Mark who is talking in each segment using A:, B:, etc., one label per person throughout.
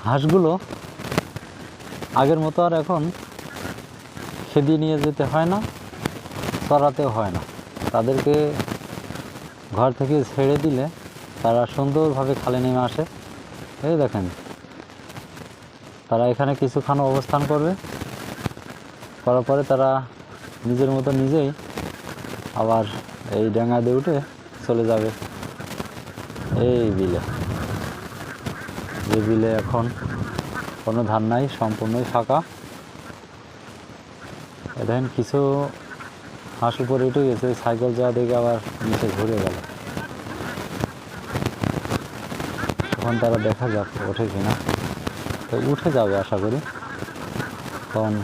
A: হাঁসগুলো আগের মতো আর এখন খেদি নিয়ে যেতে হয় না, চড়াতেও হয় না। তাদেরকে ঘর থেকে ছেড়ে দিলে তারা সুন্দরভাবে খালে নেমে আসে। এই দেখেন, তারা এখানে কিছুক্ষণ অবস্থান করবে, করার পরে তারা নিজের মতো নিজেই আবার এই ডাঙা দিয়ে উঠে চলে যাবে এই বিলে। যে বিলে এখন কোনো ধান নাই, সম্পূর্ণই ফাঁকা। দেখেন কিছু হাঁস উপরে উঠে গেছে, সাইকেল যাওয়া দেখে আবার নিচে ঘুরে গেল। তখন তারা দেখা যাক ওঠে কিনা, তো উঠে যাবে আশা করি। কারণ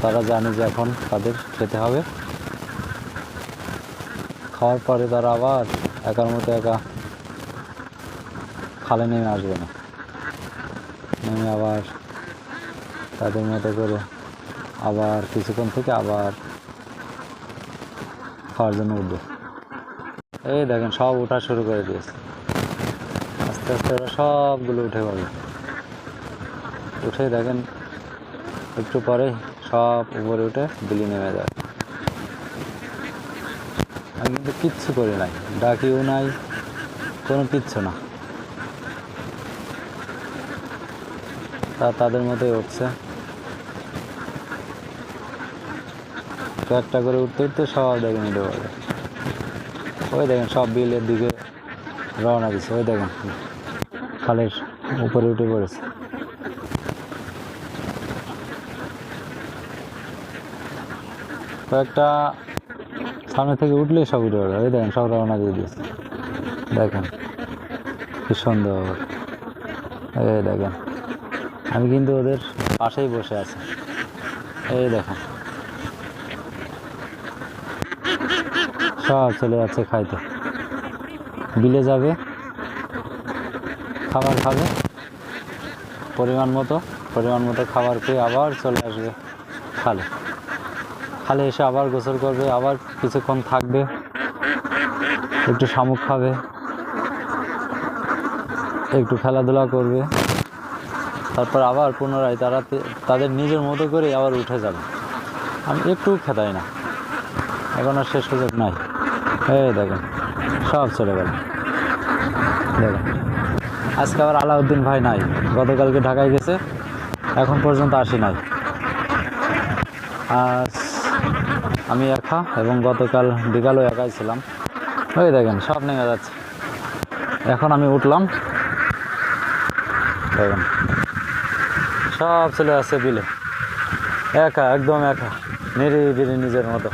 A: তারা জানে যে এখন তাদের খেতে হবে। খাওয়ার পরে তারা আবার একার মতো একা খালে নেমে আসবে না, নেমে আবার তাদের মতো করে আবার কিছুক্ষণ থেকে আবার খাওয়ার জন্য উঠবে। এই দেখেন সব ওঠা শুরু করে দিয়েছে, আস্তে আস্তে ওরা সবগুলো উঠে পড়বে। উঠে দেখেন একটু পরে সব উপরে উঠে বিলি নেমে যায়। আমি কিন্তু কিচ্ছু করি নাই, ডাকিও নাই, কোনো কিচ্ছু না, তাদের মতোই উঠছে। একটা করে উঠতে উঠতে সব দেখেন উঠে পড়ে। ওই দেখেন সব বিলের দিকে রওনা দিচ্ছে। ওই দেখেন খালের উপরে উঠে পড়েছে। কয়েকটা সামনে থেকে উঠলেই সব উঠে পড়ে। ওই দেখেন সব রওনা দিয়ে দিয়েছে। দেখেন কি সুন্দর। এই দেখেন আমি কিন্তু ওদের পাশেই বসে আছি। এই দেখেন সব চলে যাচ্ছে খাইতে, বিলে যাবে, খাবার খাবে পরিমাণ মতো খাবার খেয়ে আবার চলে আসবে খালে। খালে এসে আবার গোসল করবে, আবার কিছুক্ষণ থাকবে, একটু শামুক খাবে, একটু খেলাধুলা করবে, তারপর আবার পুনরায় তারা তাদের নিজের মতো করে আবার উঠে যাবে। আমি একটু খেতাই না, এখন আর সে সুযোগ নাই। এই দেখেন সব চলে গেল। দেখেন আজকে আবার আলাউদ্দিন ভাই নাই, গতকালকে ঢাকায় গেছে, এখন পর্যন্ত আসি নাই। আজ আমি একা, এবং গতকাল বিকালও একাই ছিলাম। ওই দেখেন সব নেমে যাচ্ছে। এখন আমি উঠলাম, দেখেন সব চলে আসছে বিলে, একা, একদম একা, নিরিবিলি নিজের মতো।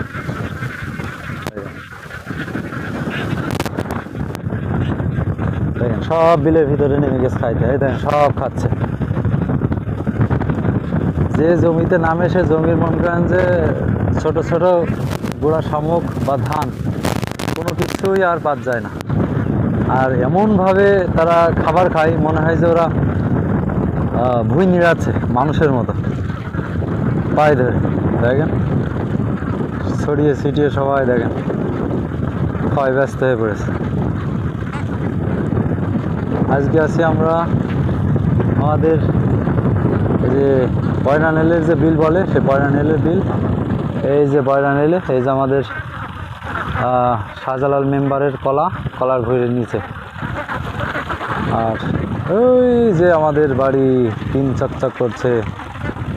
A: দেখেন সব বিলের ভিতরে নেমে গেছে খাইতে। এই দেখেন সব খাচ্ছে। যে জমিতে নামে সে জমির মনে করেন যে ছোট ছোট গোড়া শামুক বা ধান কোনো কিছুই আর বাদ যায় না। আর এমনভাবে তারা খাবার খায়, মনে হয় যে ওরা ভুঁই নিড়াচ্ছে মানুষের মতো পায়ে ধরে। দেখেন ছড়িয়ে ছিটিয়ে সবাই দেখেন খাওয়ায় ব্যস্ত হয়ে পড়েছে। আজকে আছি আমরা আমাদের এই যে বয়রানেলের যে বিল বলে, সে বয়রানেলের বিল। এই যে বয়রানেলে, এই যে আমাদের শাহজালাল মেম্বারের কলার ভুঁইয়ের নিচে। আর ওই যে আমাদের বাড়ি টিন চকচক করছে,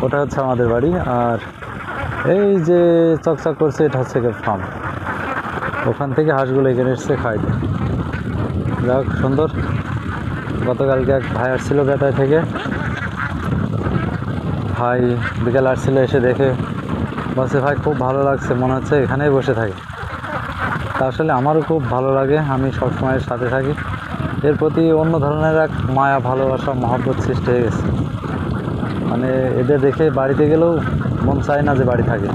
A: ওটা হচ্ছে আমাদের বাড়ি। আর এই যে চকচক করছে এটা হচ্ছে ফার্ম, ওখান থেকে হাঁসগুলো এখানে এসছে খাইতে। যাক সুন্দর। গতকালকে এক ভাই আসছিল বেটায় থেকে, ভাই বিকেল আসছিল, এসে দেখে বলছে ভাই খুব ভালো লাগছে, মনে হচ্ছে এখানেই বসে থাকি। তা আসলে আমারও খুব ভালো লাগে, আমি সবসময় সাথে থাকি। এর প্রতি অন্য ধরনের এক মায়া, ভালোবাসা, মহব্বত সৃষ্টি হয়ে গেছে। মানে এদের দেখে বাড়িতে গেলেও মন চায় না যে বাড়ি থাকে।